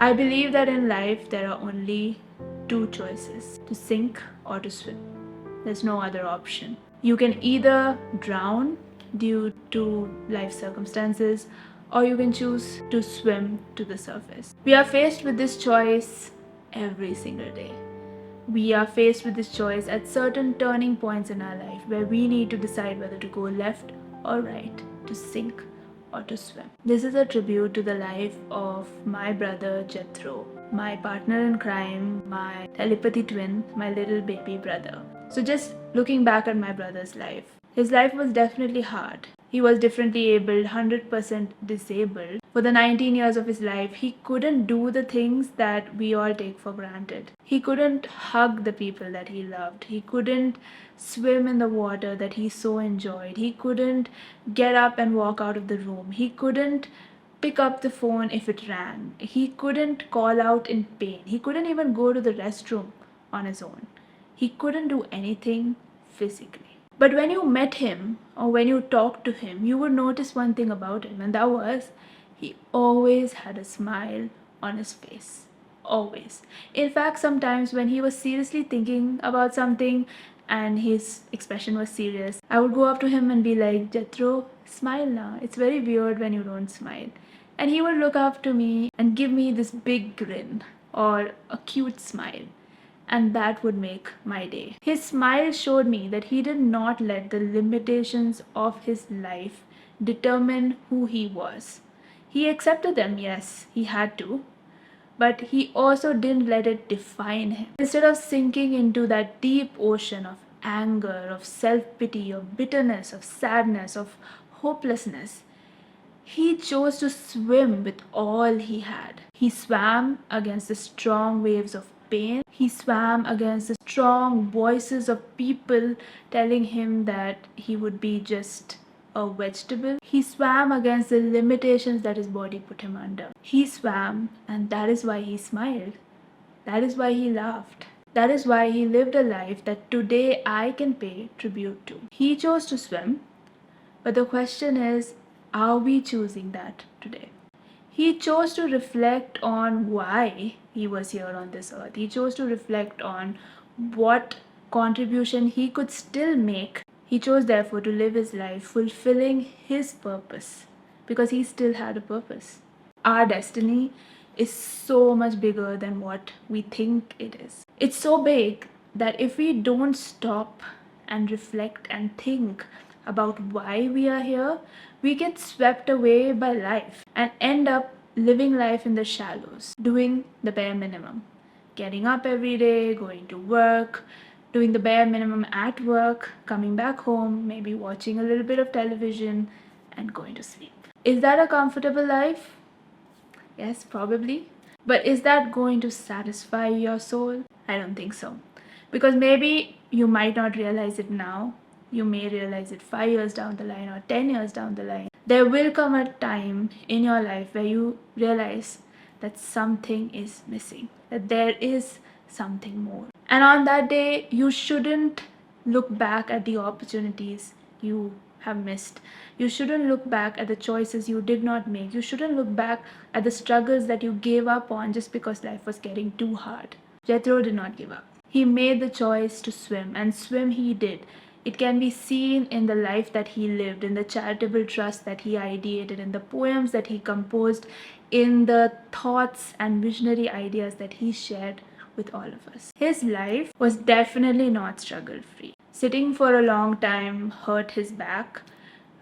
I believe that in life there are only two choices: to sink or to swim. There's no other option. You can either drown due to life circumstances, or you can choose to swim to the surface. We are faced with this choice every single day. We are faced with this choice at certain turning points in our life where we need to decide whether to go left or right, to sink or to swim. This is a tribute to the life of my brother Jethro, my partner in crime, my telepathy twin, my little baby brother. So, just looking back at my brother's life, his life was definitely hard. He was differently abled, 100% disabled. For the 19 years of his life, he couldn't do the things that we all take for granted. He couldn't hug the people that he loved. He couldn't swim in the water that he so enjoyed. He couldn't get up and walk out of the room. He couldn't pick up the phone if it rang. He couldn't call out in pain. He couldn't even go to the restroom on his own. He couldn't do anything physically. But when you met him or when you talked to him, you would notice one thing about him, and that was he always had a smile on his face. Always. In fact, sometimes when he was seriously thinking about something and his expression was serious, I would go up to him and be like, Jethro, smile now. It's very weird when you don't smile. And he would look up to me and give me this big grin or a cute smile, and that would make my day. His smile showed me that he did not let the limitations of his life determine who he was. He accepted them, yes, he had to, but he also didn't let it define him. Instead of sinking into that deep ocean of anger, of self-pity, of bitterness, of sadness, of hopelessness, he chose to swim with all he had. He swam against the strong waves of pain. He swam against the strong voices of people telling him that he would be just a vegetable. He swam against the limitations that his body put him under. He swam, and that is why he smiled. That is why he laughed. That is why he lived a life that today I can pay tribute to. He chose to swim, but the question is, are we choosing that today? He chose to reflect on why he was here on this earth. He chose to reflect on what contribution he could still make. He chose, therefore, to live his life fulfilling his purpose because he still had a purpose. Our destiny is so much bigger than what we think it is. It's so big that if we don't stop and reflect and think about why we are here, we get swept away by life and end up living life in the shallows, doing the bare minimum. Getting up every day, going to work, doing the bare minimum at work, coming back home, maybe watching a little bit of television, and going to sleep. Is that a comfortable life? Yes, probably. But is that going to satisfy your soul? I don't think so. Because maybe you might not realize it now. You may realize it 5 years down the line or 10 years down the line. There will come a time in your life where you realize that something is missing, that there is something more. And on that day, you shouldn't look back at the opportunities you have missed. You shouldn't look back at the choices you did not make. You shouldn't look back at the struggles that you gave up on just because life was getting too hard. Jethro did not give up. He made the choice to swim, and swim he did. It can be seen in the life that he lived, in the charitable trust that he ideated, in the poems that he composed, in the thoughts and visionary ideas that he shared with all of us. His life was definitely not struggle-free. Sitting for a long time hurt his back.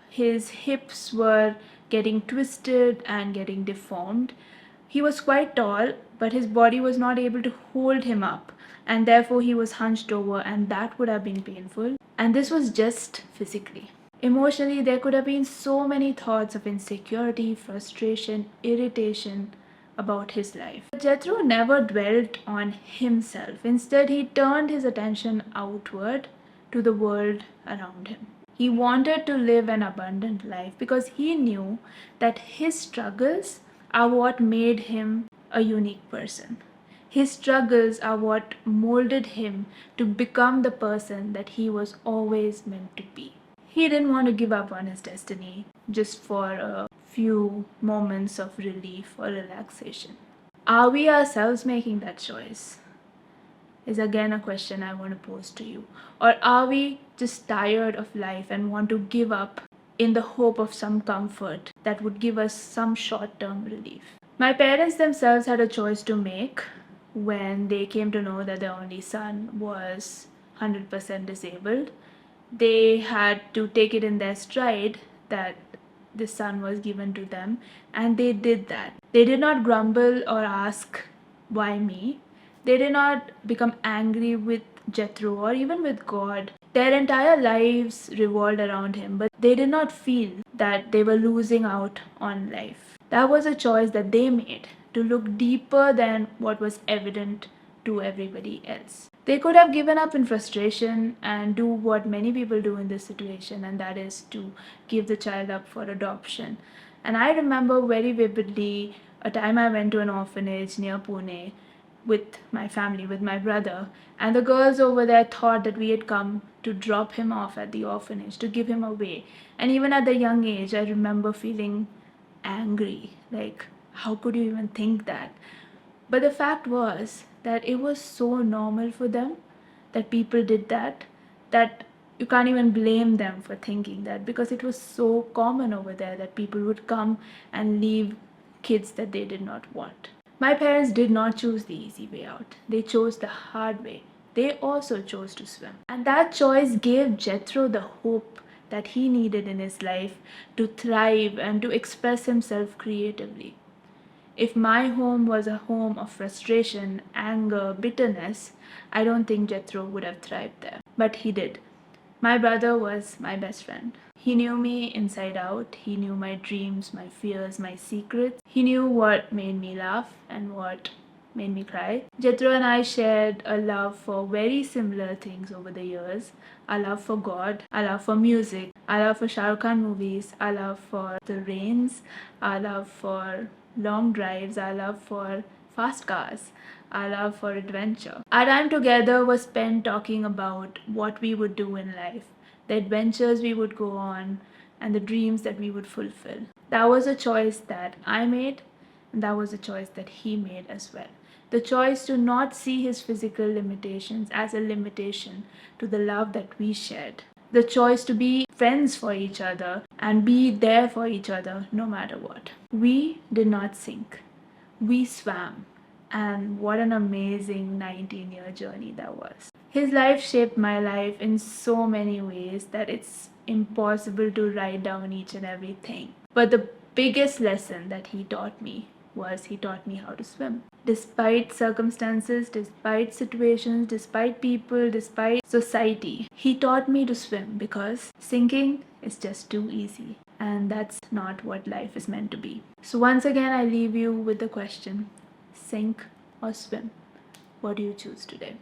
His hips were getting twisted and getting deformed. He was quite tall, but his body was not able to hold him up, and therefore he was hunched over, and that would have been painful. And this was just physically. Emotionally, there could have been so many thoughts of insecurity, frustration, irritation about his life. But Jethro never dwelt on himself. Instead, he turned his attention outward to the world around him. He wanted to live an abundant life because he knew that his struggles are what made him a unique person. His struggles are what molded him to become the person that he was always meant to be. He didn't want to give up on his destiny just for a few moments of relief or relaxation. Are we ourselves making that choice? Is again a question I want to pose to you. Or are we just tired of life and want to give up in the hope of some comfort that would give us some short term relief? My parents themselves had a choice to make when they came to know that their only son was 100% disabled. They had to take it in their stride that the son was given to them, and they did that. They did not grumble or ask, why me? They did not become angry with Jethro or even with God. Their entire lives revolved around him, but they did not feel that they were losing out on life. That was a choice that they made to look deeper than what was evident to everybody else. They could have given up in frustration and do what many people do in this situation, and that is to give the child up for adoption. And I remember very vividly a time I went to an orphanage near Pune with my family, with my brother, and the girls over there thought that we had come to drop him off at the orphanage, to give him away. And even at the young age, I remember feeling angry, like, how could you even think that? But the fact was that it was so normal for them that people did that, that you can't even blame them for thinking that, because it was so common over there that people would come and leave kids that they did not want. My parents did not choose the easy way out. They chose the hard way. They also chose to swim. And that choice gave Jethro the hope that he needed in his life to thrive and to express himself creatively. If my home was a home of frustration, anger, bitterness, I don't think Jethro would have thrived there. But he did. My brother was my best friend. He knew me inside out. He knew my dreams, my fears, my secrets. He knew what made me laugh and what made me cry. Jethro and I shared a love for very similar things over the years. Our love for God, our love for music, our love for Shah Rukh Khan movies, our love for the rains, our love for long drives, our love for fast cars, our love for adventure. Our time together was spent talking about what we would do in life, the adventures we would go on, and the dreams that we would fulfill. That was a choice that I made, and that was a choice that he made as well. The choice to not see his physical limitations as a limitation to the love that we shared. The choice to be friends for each other and be there for each other no matter what. We did not sink. We swam. And what an amazing 19-year journey that was. His life shaped my life in so many ways that it's impossible to write down each and everything. But the biggest lesson that he taught me was he taught me how to swim. Despite circumstances, despite situations, despite people, despite society, he taught me to swim, because sinking is just too easy. And that's not what life is meant to be. So once again, I leave you with the question, sink or swim? What do you choose today?